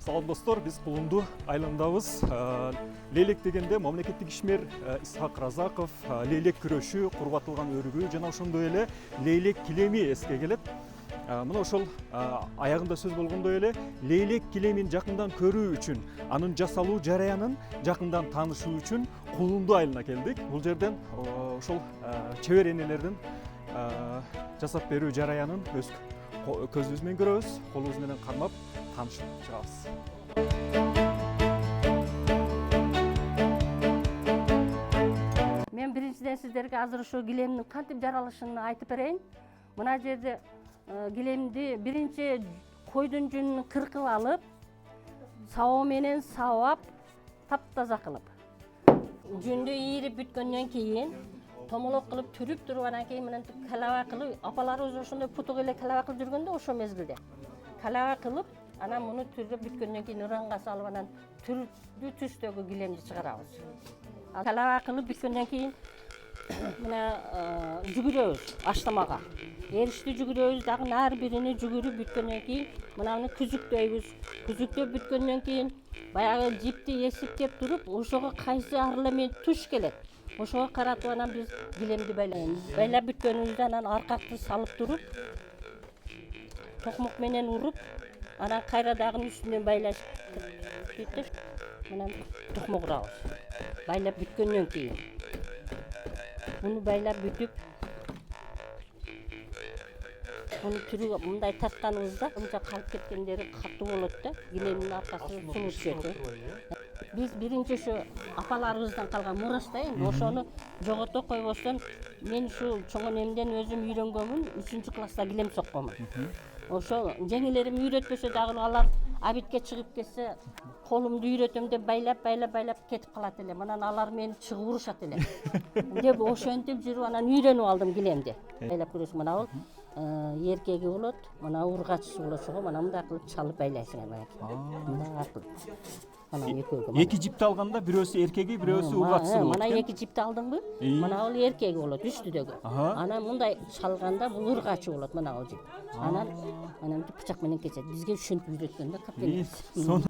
Салам достор, биз Кулунду айландабыз. Лейлек дегенде мамлекеттик ишмер Исхак Разаков лейлек күрөшү, курбатылган өрүгү жана ошондой эле лейлек килеми эске келет. Мына ошол аягында сөз болгондой эле лейлек килемин жакындан көрүү үчүн, анын жасалуу жараянын жакындан таанышуу үчүн Кулунду айылына келдик. Бул жерден ошол чебер энелердин жасап берүү жараянын өз көзүбүз менен көрөбүз, колубуз менен кармап таанышып чыгабыз. Мен биринчиден сиздерге азыр ошо килемдин кантип жаралышын айтып берейин. Мына жерде килемди биринчи койдун жүнүн кыркып алып, сабоо менен сабап, таптаза кылып. Жүндү ийирип бүткөндөн кийин томолок кылып түрүп туруп, анан кийин менен калаба кылып, апаларыбыз ошондой путук эле калаба кылып жүргөндө ошо мезгилде. Калаба кылып, анан муну түрүп бүткөндөн кийин ыранга салып, анан түрдүү түстөгү килемди чыгарабыз. Калаба кылып бүткөндөн кийин мына жүгүрөбүз аштамага. Эришти жүгүрөбүз, дагы ар бирини жүгүрүп бүткөндөн кийин мынаны күзүктөйбүз. Күзүктөп бүткөндөн кийин баягы жипти эсиптеп туруп, ошого кайсы ар эле туш келет. Ошого каратып анан биз килемди байлайбыз. Байлап бүткөнүбүздө анан аркакты салып туруп, токмок менен уруп, анан кайра дагы үстүнөн байлаш бүттүп, анан токмок урабыз. Байлап бүткөндөн кийин муну байлап бүтүп, муну түрүп мындай тартканыбызда мынча калып кеткендери катуу болот да, килемдин аркасы сунуп түшөт. Биз биринчи ошо апаларыбыздан калган мурас да, эми ошону жогото койбостон, мен ушу чоң энемден өзүм үйрөнгөнмүн, 3-класста килем сокконмун. Ошо жеңелерим үйрөтпөсө дагы алар абитке чыгып кетсе, колумду үйрөтөм деп байлап кетип калат эле. Анан алар мени чыгып урушат эле. Деп ошентип жүрүп анан үйрөнүп алдым килемди. Байлап көрөсүң, мына бул эркеги болот, мына ургачысы болот, ошого мына мындай кылып чалып байлайсың мынакей. Мындай кылып. Мына экөөгө. Эки жипти алганда бирөөсү эркеги, бирөөсү ургачысы болот. Мына эки жипти алдыңбы? Мына бул эркеги болот, үстүдөгү. Анан мындай чалганда бул ургачы болот, мына бул жип. Анан бычак менен кесет. Бизге ушинтип үйрөткөн да капелес. Мына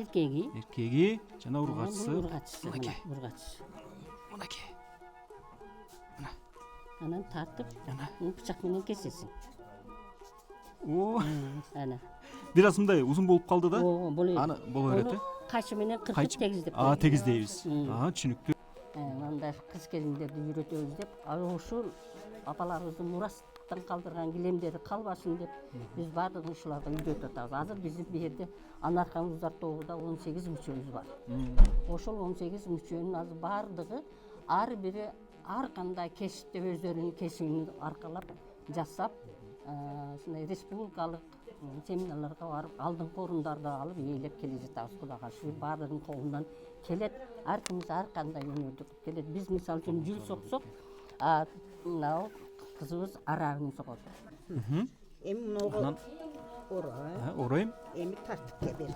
эркеги. Эркеги жана ургачысы. Ургачысы, ургачысы. Мынакей. Анан тартып, бычак менен кесесиң. Ана. Бир аз мындай узун болуп калды да? Аны боло берет, Кайчы менен кыркып тегиздеп. Тегиздейбиз. Түшүнүктүү. Мындай кыз келиндерди үйрөтөбүз деп, ушул апаларыбыздын мурастан калдырган килемдери калбасын деп, биз баардыгын ушуларга үйрөтүп атабыз. Азыр биздин бу жерде Анаркамыздар тобунда 18 мүчөбүз бар. Ошол 18 мүчөнүн азыр баардыгы ар бири ар кандай кесипте өздөрүнүн кесибин аркалап жасап, ушундай республикалык семинарларга барып, алдыңкы орундарда алып ээлеп келе жатабыз. Кудайга шүгүр, баардыгынын колунан келет. Ар кимиз ар кандай өнөрдү кылып келет. Биз мисалы үчүн жүл соксок, мына кызыбыз арагын сокот. Эми мунуга Оройм. эми тартып бердим.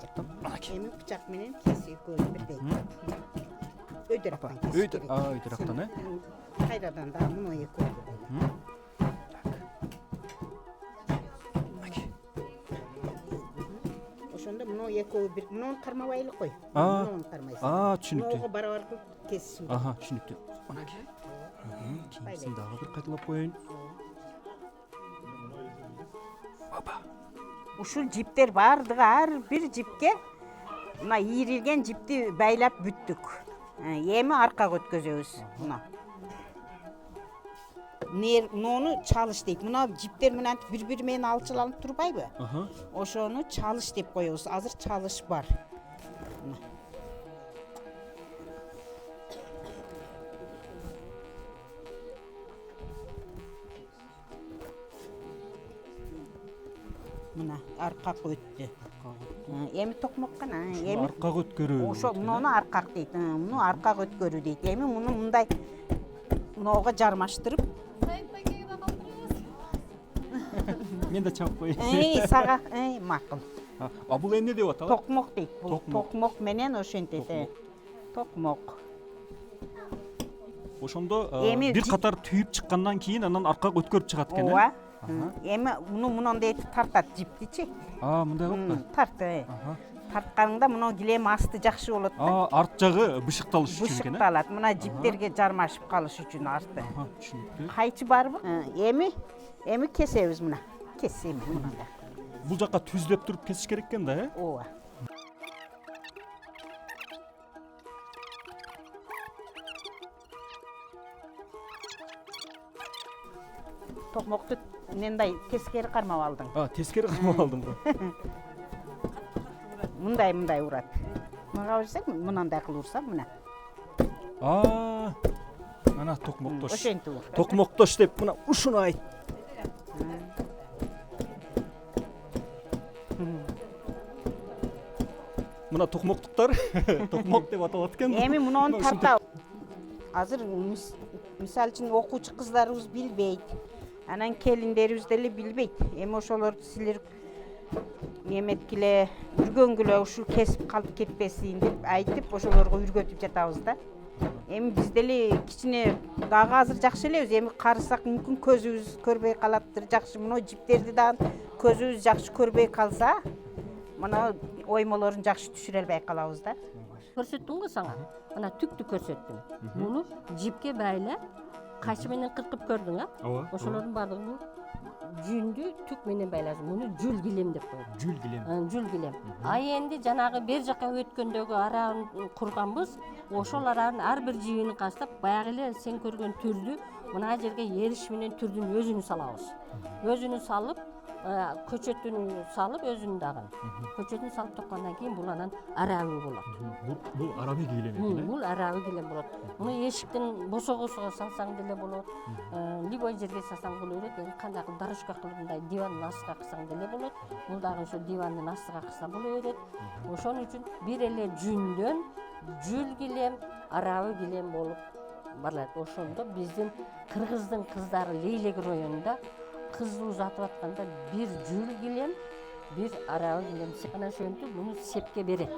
Эми бычак менен кесип көрбөйт. Өйдөрөктөн кесип керек. Өйдөрөктөн, Кайрадан да муну экөө. Ошондо муну экөө бир, муну кармабай эле кой. Муну кармайсың. Түшүнүктүү. Муну барабар кылып кесип. Түшүнүктүү. Мынакей. Кийинкисин дагы бир кайталап коеюн. Ушул жиптер баардыгы ар бир жипке мына ийрилген жипти байлап бүттүк. Эми аркага өткөзөбүз. Мына. Муну чалыш дейт. Мына жиптер менен бири-бири менен алчыланып турбайбы? Ошону чалыш деп коебуз. Азыр чалыш бар. Мына аркак өттү. Эми токмок гана. Эми аркак өткөрүү. Ошо муну аркак дейт. Муну аркак өткөрүү дейт. Эми муну мындай мынога жармаштырып. Мен да чалып коеюн. Сага, макул. Бул эмне деп аталат? Токмок дейт. Бул токмок менен ошентет. Токмок. Ошондо бир катар түйүп чыккандан кийин анан аркак өткөрүп чыгат экен, Эми муну мындай тартат жиптичи. Мындай кылып тарт. тартканыңда мына килем асты жакшы болот да. Арт жагы бышыкталыш үчүн экен. Бышыкталат. Мына жиптерге жармашып калыш үчүн арты. Түшүнүктүү. Кайчы барбы? Эми кесебиз мына. Кесем мында. Бул жакка түзлөп туруп кесиш керек экен да, Ооба. Токмокту мындай тескери кармап алдың. Тескери кармап алдым. Мындай урат. Мага берсең, мынандай кылып урсам, мына. Мына токмоктош. Ошентип ур. Токмоктош деп мына ушуну айт. Мына токмоктуктар токмок деп аталат экен. Эми муну тарта. Азыр мисалы үчүн окуучу кыздарыбыз билбейт. Анан келиндерибиз деле билбейт. Эми ошолорду силер эметкиле үргөнгүлө ушул кесип калып кетпесин деп айтып, ошолорго үйрөтүп жатабыз да. Эми биз деле кичине дагы азыр жакшы элебиз. Эми карысак мүмкүн көзүбүз көрбөй калаттыр. Жакшы мына жиптерди дагы көзүбүз жакшы көрбөй калса, мына оймолорун жакшы түшүрө албай калабыз да. Көрсөттүм го сага. Мына түктү көрсөттүм. Муну жипке байлап, кайчы менен кыркып көрдүң, Ооба. Ошолордун баардыгы жүндү түк менен байласың. Муну жүл килем деп коет. Жүл килем. Жүл килем. Энди жанагы бер жака өткөндөгү арааны курганбыз. Ошол араанын ар бир жибинин кастап, баягы эле сен көргөн түрдү мына жерге ериш менен түрдүн өзүнү салабыз. Өзүнү салып, көчөтүн салып өзүнүн дагы. Көчөтүн салып токкондон кийин бул анан арабы болот. Бул арабы килем экен. Бул арабы килем болот. Муну эшиктин босогосуга салсаң деле болот. Любой жерге салсаң боло берет. Эми кандай кылып дорожка кылып мындай дивандын астына кылсаң деле болот. Бул дагы ошо дивандын астына кылса боло берет. Ошон үчүн бир эле жүндөн жүл килем, арабы килем болуп барат. Ошондо биздин кыргыздын кыздары Лейлек районунда кыз узатып атканда бир жүл килем, бир арабы килем. Анан ошентип муну сепке берет.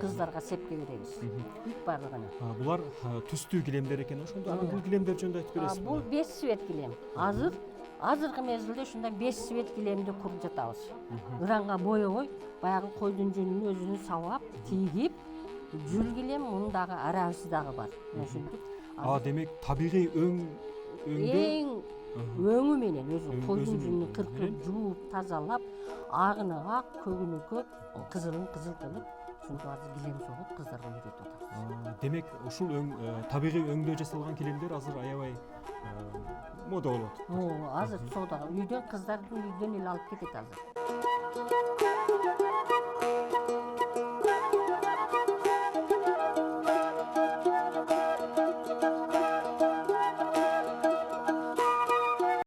Кыздарга сепке беребиз. Бүт баардыгын. Булар түстүү килемдер экен. Ошондо бул килемдер жөнүндө айтып бересизби? Бул 5 свет килем. Азыркы мезгилде ушундай 5 свет килемди куруп жатабыз. Ыранга боебой, баягы койдун жүнүн өзүнү сабап, тийгип, жүл килем, мунун дагы арабысы дагы бар. Ошентип. Демек табигый Эң өңү менен өзү койдун жүнүн кыркып, жууп, тазалап, агыны ак, көгүнү көк, кызылын кызыл кылып, ушинтип азыр килем согуп кыздарга үйрөтүп атабыз. Демек ушул табигый өңдөө жасалган килемдер азыр аябай мода болот. Азыр содага үйдөн кыздардын үйдөн эле алып кетет азыр.